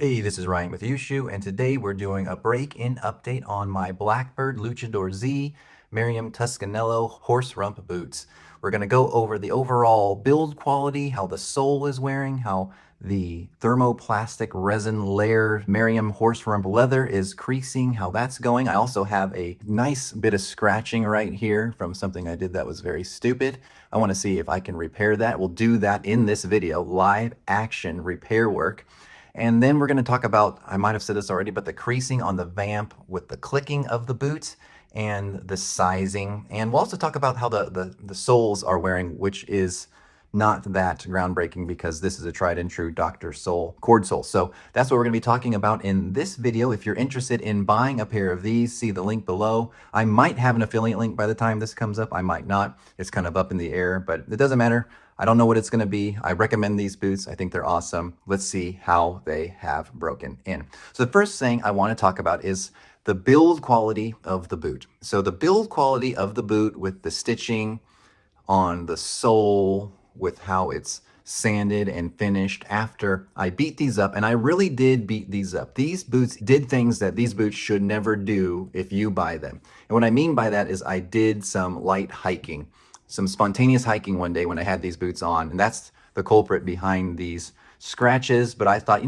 Hey, this is Ryan with Yushu, and today we're doing a break-in update on my Blackbird Luchador Z Maryam Tuscanello Horserump boots. We're going to go over the overall build quality, how the sole is wearing, how the thermoplastic resin layer Maryam Horserump leather is creasing, how that's going. I also have a nice bit of scratching right here from something I did that was very stupid. I want to see if I can repair that. We'll do that in this video, live action repair work. And then we're going to talk about, I might have said this already, but the creasing on the vamp with the clicking of the boots and the sizing. And we'll also talk about how the soles are wearing, which is not that groundbreaking because this is a tried and true Dr. Sole cord sole. So that's what we're going to be talking about in this video. If you're interested in buying a pair of these, see the link below. I might have an affiliate link by the time this comes up. I might not. It's kind of up in the air, but it doesn't matter. I don't know what it's going to be. I recommend these boots. I think they're awesome. Let's see how they have broken in. So the first thing I want to talk about is the build quality of the boot. So the build quality of the boot with the stitching on the sole, with how it's sanded and finished after I beat these up, and I really did beat these up. These boots did things that these boots should never do if you buy them. And what I mean by that is I did some light hiking, some spontaneous hiking one day when I had these boots on, and that's the culprit behind these scratches. But I thought,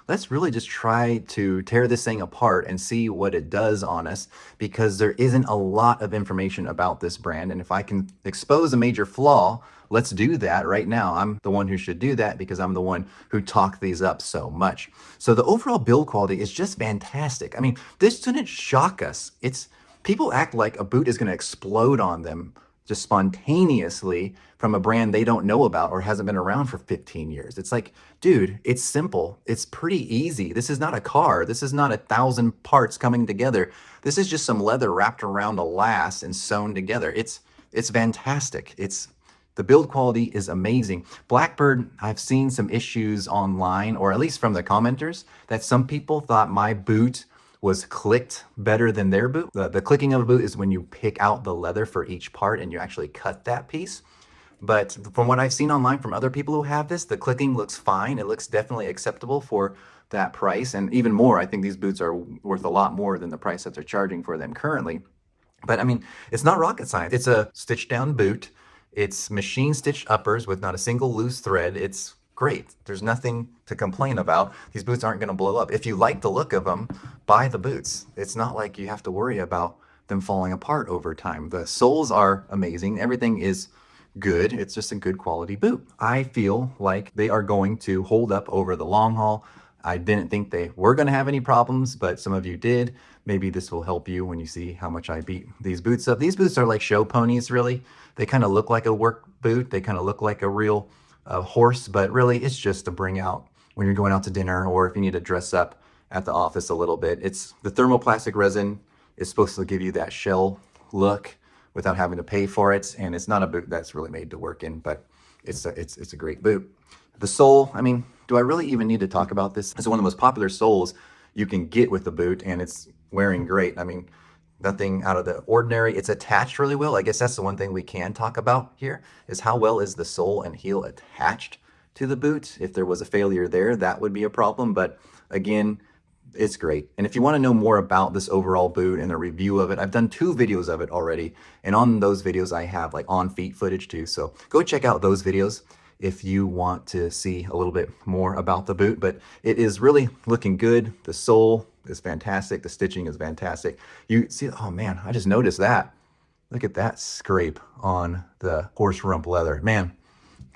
let's really just try to tear this thing apart and see what it does on us, because there isn't a lot of information about this brand. And if I can expose a major flaw, let's do that right now. I'm the one who should do that because I'm the one who talked these up so much. So the overall build quality is just fantastic. I mean, this shouldn't shock us. People act like a boot is going to explode on them just spontaneously from a brand they don't know about or hasn't been around for 15 years. It's like, dude, it's simple. It's pretty easy. This is not a car. This is not 1,000 parts coming together. This is just some leather wrapped around a lass and sewn together. It's fantastic. The build quality is amazing. Blackbird, I've seen some issues online, or at least from the commenters, that some people thought my boot was clicked better than their boot. The clicking of a boot is when you pick out the leather for each part and you actually cut that piece. But from what I've seen online from other people who have this, the clicking looks fine. It looks definitely acceptable for that price. And even more, I think these boots are worth a lot more than the price that they're charging for them currently. But I mean, it's not rocket science. It's a stitched down boot. It's machine stitched uppers with not a single loose thread. It's great. There's nothing to complain about. These boots aren't going to blow up. If you like the look of them, buy the boots. It's not like you have to worry about them falling apart over time. The soles are amazing. Everything is good. It's just a good quality boot. I feel like they are going to hold up over the long haul. I didn't think they were going to have any problems, but some of you did. Maybe this will help you when you see how much I beat these boots up. These boots are like show ponies, really. They kind of look like a work boot. They kind of look like a real horse, but really it's just to bring out when you're going out to dinner, or if you need to dress up at the office a little bit. It's the thermoplastic resin is supposed to give you that shell look without having to pay for it. And it's not a boot that's really made to work in, but it's a great boot. The sole, I mean, do I really even need to talk about this? It's one of the most popular soles you can get with the boot, and it's wearing great. I mean, nothing out of the ordinary. It's attached really well. I guess that's the one thing we can talk about here, is how well is the sole and heel attached to the boot. If there was a failure there, that would be a problem. But again, it's great. And if you want to know more about this overall boot and a review of it, I've done 2 videos of it already. And on those videos, I have like on feet footage too. So go check out those videos if you want to see a little bit more about the boot. But it is really looking good. The sole is fantastic. The stitching is fantastic. You see, oh man, I just noticed that. Look at that scrape on the horse rump leather. Man,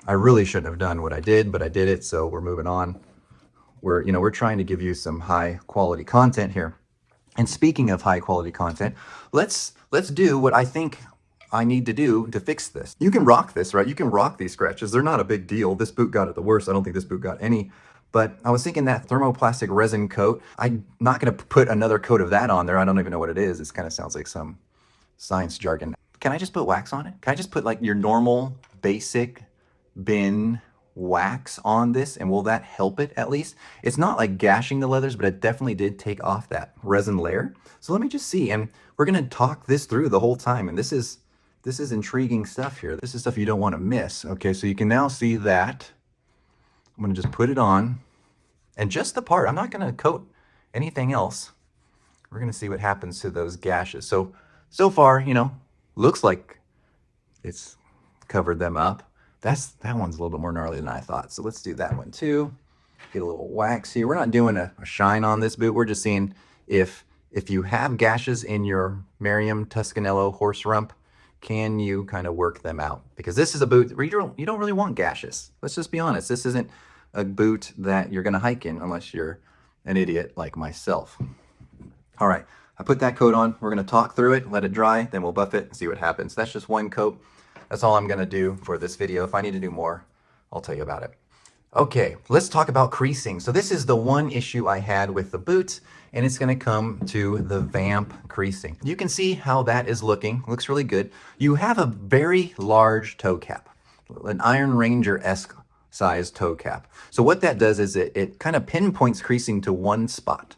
I really shouldn't have done what I did, but I did it. So we're moving on. We're trying to give you some high quality content here. And speaking of high quality content, let's do what I think I need to do to fix this. You can rock this, right? You can rock these scratches. They're not a big deal. This boot got it the worst. I don't think this boot got any. But I was thinking that thermoplastic resin coat, I'm not going to put another coat of that on there. I don't even know what it is. It kind of sounds like some science jargon. Can I just put wax on it? Can I just put like your normal basic bin wax on this, and will that help it at least? It's not like gashing the leathers, but it definitely did take off that resin layer. So let me just see, and we're going to talk this through the whole time. And this is intriguing stuff here. This is stuff you don't want to miss. Okay, so you can now see that. I'm going to just put it on. and just the part. I'm not going to coat anything else. We're going to see what happens to those gashes. So far, you know, looks like it's covered them up. That one's a little bit more gnarly than I thought. So let's do that one too. Get a little wax here. We're not doing a shine on this boot. We're just seeing if you have gashes in your Maryam Tuscanello Horserump, can you kind of work them out? Because this is a boot where you don't really want gashes. Let's just be honest. This isn't a boot that you're going to hike in unless you're an idiot like myself. All right, I put that coat on. We're going to talk through it, let it dry, then we'll buff it and see what happens. That's just one coat. That's all I'm going to do for this video. If I need to do more, I'll tell you about it. Okay, let's talk about creasing. So this is the one issue I had with the boot, and it's going to come to the vamp creasing. You can see how that is looking. Looks really good. You have a very large toe cap, an Iron Ranger-esque size toe cap. So what that does is it kind of pinpoints creasing to one spot.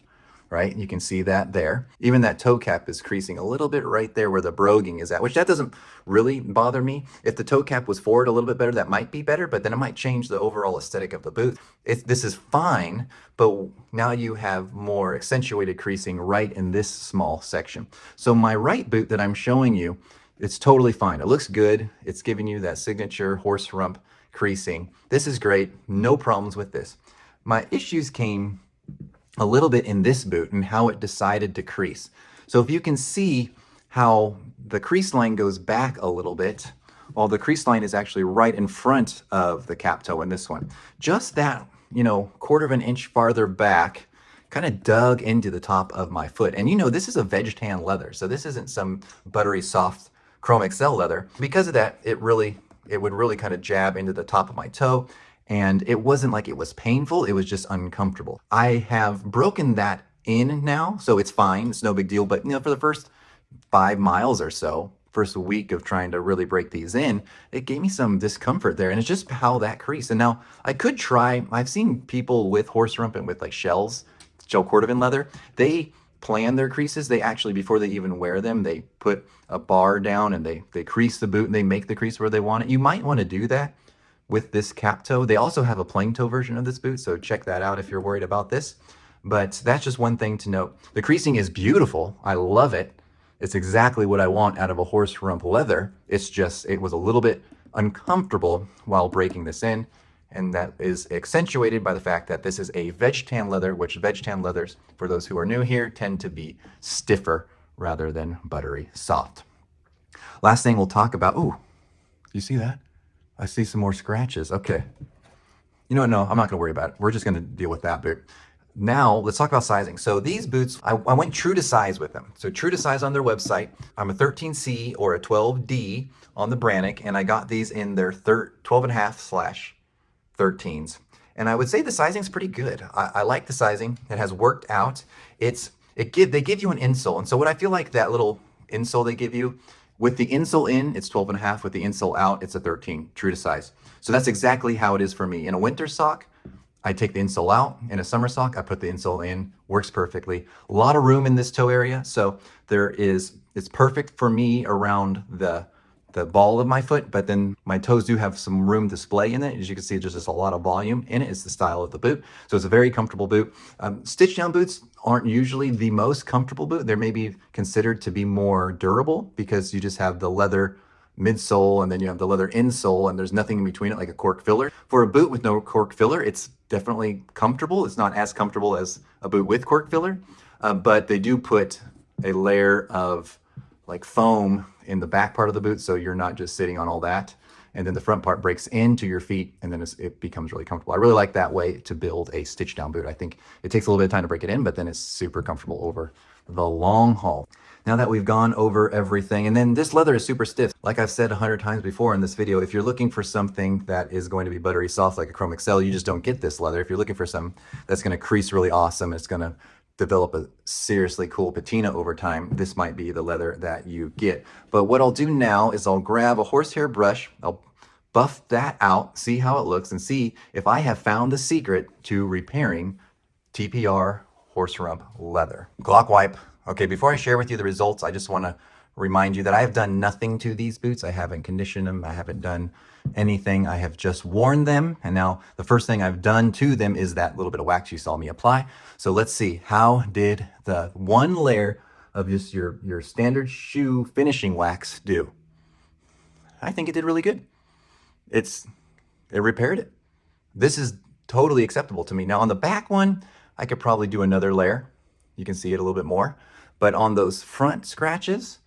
Right? You can see that there. Even that toe cap is creasing a little bit right there where the broguing is at, which that doesn't really bother me. If the toe cap was forward a little bit better, that might be better, but then it might change the overall aesthetic of the boot. This is fine, but now you have more accentuated creasing right in this small section. So my right boot that I'm showing you, it's totally fine. It looks good. It's giving you that signature Horserump creasing. This is great. No problems with this. My issues came a little bit in this boot and how it decided to crease. So if you can see how the crease line goes back a little bit, while the crease line is actually right in front of the cap toe in this one. Just that, you know, 1/4 of an inch farther back kind of dug into the top of my foot. And you know, this is a veg tan leather, so this isn't some buttery soft Chrome XL leather. Because of that, it would really kind of jab into the top of my toe. And it wasn't like it was painful, it was just uncomfortable. I have broken that in now, so it's fine, it's no big deal. But you know, for the first 5 miles or so, first week of trying to really break these in, it gave me some discomfort there. And it's just how that crease. And now I could try, I've seen people with Horserump and with like shell cordovan leather, they plan their creases. They actually, before they even wear them, they put a bar down and they crease the boot and they make the crease where they want it. You might want to do that with this cap toe. They also have a plain toe version of this boot, so check that out if you're worried about this. But that's just one thing to note. The creasing is beautiful. I love it. It's exactly what I want out of a Horserump leather. It's just, it was a little bit uncomfortable while breaking this in, and that is accentuated by the fact that this is a veg tan leather, which veg tan leathers, for those who are new here, tend to be stiffer rather than buttery soft. Last thing we'll talk about, ooh, you see that? I see some more scratches. Okay. You know what? No, I'm not going to worry about it. We're just going to deal with that boot. Now, let's talk about sizing. So these boots, I went true to size with them. So true to size on their website. I'm a 13C or a 12D on the Brannock, and I got these in their 12.5/13s. And I would say the sizing's pretty good. I like the sizing. It has worked out. They give you an insole. And so what I feel like that little insole they give you, with the insole in, it's 12.5. With the insole out, it's a 13, true to size. So that's exactly how it is for me. In a winter sock, I take the insole out. In a summer sock, I put the insole in. Works perfectly. A lot of room in this toe area, so it's perfect for me around the ball of my foot, but then my toes do have some room display in it. As you can see, there's just a lot of volume in it. It's the style of the boot. So it's a very comfortable boot. Stitch down boots aren't usually the most comfortable boot. They're maybe considered to be more durable because you just have the leather midsole and then you have the leather insole and there's nothing in between it like a cork filler. For a boot with no cork filler, it's definitely comfortable. It's not as comfortable as a boot with cork filler, but they do put a layer of like foam in the back part of the boot, so you're not just sitting on all that. And then the front part breaks into your feet, and then it becomes really comfortable. I really like that way to build a stitch down boot. I think it takes a little bit of time to break it in, but then it's super comfortable over the long haul. Now that we've gone over everything, and then this leather is super stiff. Like I've said 100 times before in this video, if you're looking for something that is going to be buttery soft like a Chrome XL, you just don't get this leather. If you're looking for something that's going to crease really awesome, it's going to develop a seriously cool patina over time, this might be the leather that you get. But what I'll do now is I'll grab a horsehair brush, I'll buff that out, see how it looks, and see if I have found the secret to repairing TPR Horserump leather. Glock wipe. Okay, before I share with you the results, I just want to remind you that I have done nothing to these boots. I haven't conditioned them. I haven't done anything. I have just worn them. And now the first thing I've done to them is that little bit of wax you saw me apply. So let's see, how did the one layer of just your standard shoe finishing wax do? I think it did really good. It repaired it. This is totally acceptable to me. Now on the back one, I could probably do another layer. You can see it a little bit more. But on those front scratches,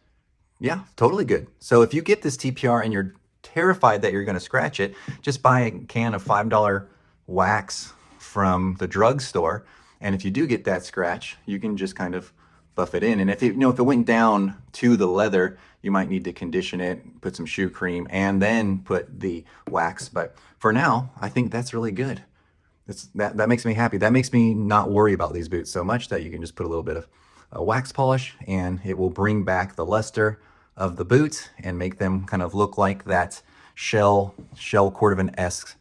yeah, totally good. So if you get this TPR and you're terrified that you're going to scratch it, just buy a can of $5 wax from the drugstore. And if you do get that scratch, you can just kind of buff it in. And if it went down to the leather, you might need to condition it, put some shoe cream, and then put the wax. But for now, I think that's really good. That makes me happy. That makes me not worry about these boots so much, that you can just put a little bit of wax polish and it will bring back the luster of the boot and make them kind of look like that shell cordovan-esque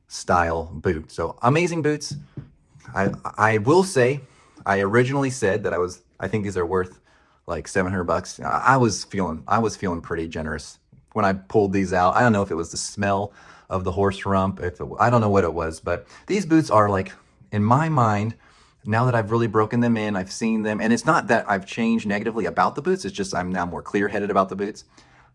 style boot. So amazing boots. I will say, I originally said that I think these are worth like $700. I was feeling pretty generous when I pulled these out. I don't know if it was the smell of the horse rump, I don't know what it was, but these boots are, like, in my mind, now that I've really broken them in, I've seen them, and it's not that I've changed negatively about the boots, it's just I'm now more clear-headed about the boots.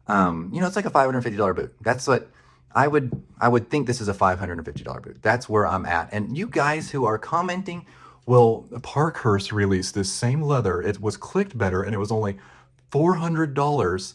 It's like a $550 boot. That's what I would think. This is a $550 boot. That's where I'm at. And you guys who are commenting, well, Parkhurst released this same leather. It was clicked better, and it was only $400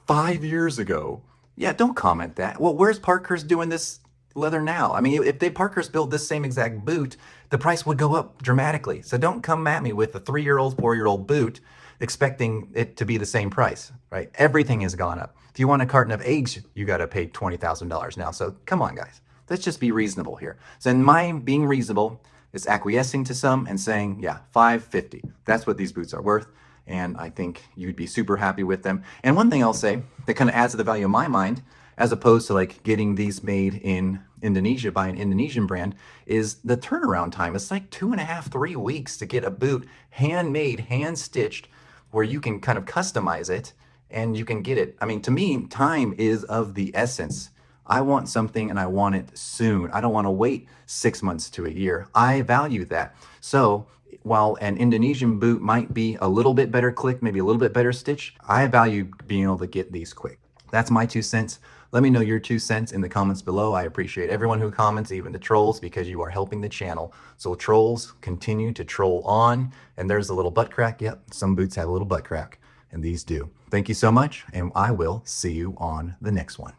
5 years ago. Yeah, don't comment that. Well, where's Parkhurst doing this leather now? I mean, if Parkhurst built this same exact boot, the price would go up dramatically. So don't come at me with a 3-year-old, 4-year-old boot expecting it to be the same price, right? Everything has gone up. If you want a carton of eggs, you got to pay $20,000 now. So come on, guys. Let's just be reasonable here. So in my being reasonable is acquiescing to some and saying, yeah, $550. That's what these boots are worth. And I think you'd be super happy with them. And one thing I'll say that kind of adds to the value in my mind, as opposed to like getting these made in Indonesia by an Indonesian brand, is the turnaround time. It's like 2.5, 3 weeks to get a boot handmade, hand stitched, where you can kind of customize it and you can get it. I mean, to me, time is of the essence. I want something and I want it soon. I don't want to wait 6 months to a year. I value that. So while an Indonesian boot might be a little bit better click, maybe a little bit better stitch, I value being able to get these quick. That's my 2 cents. Let me know your 2 cents in the comments below. I appreciate everyone who comments, even the trolls, because you are helping the channel. So trolls, continue to troll on. And there's a little butt crack. Yep, some boots have a little butt crack, and these do. Thank you so much, and I will see you on the next one.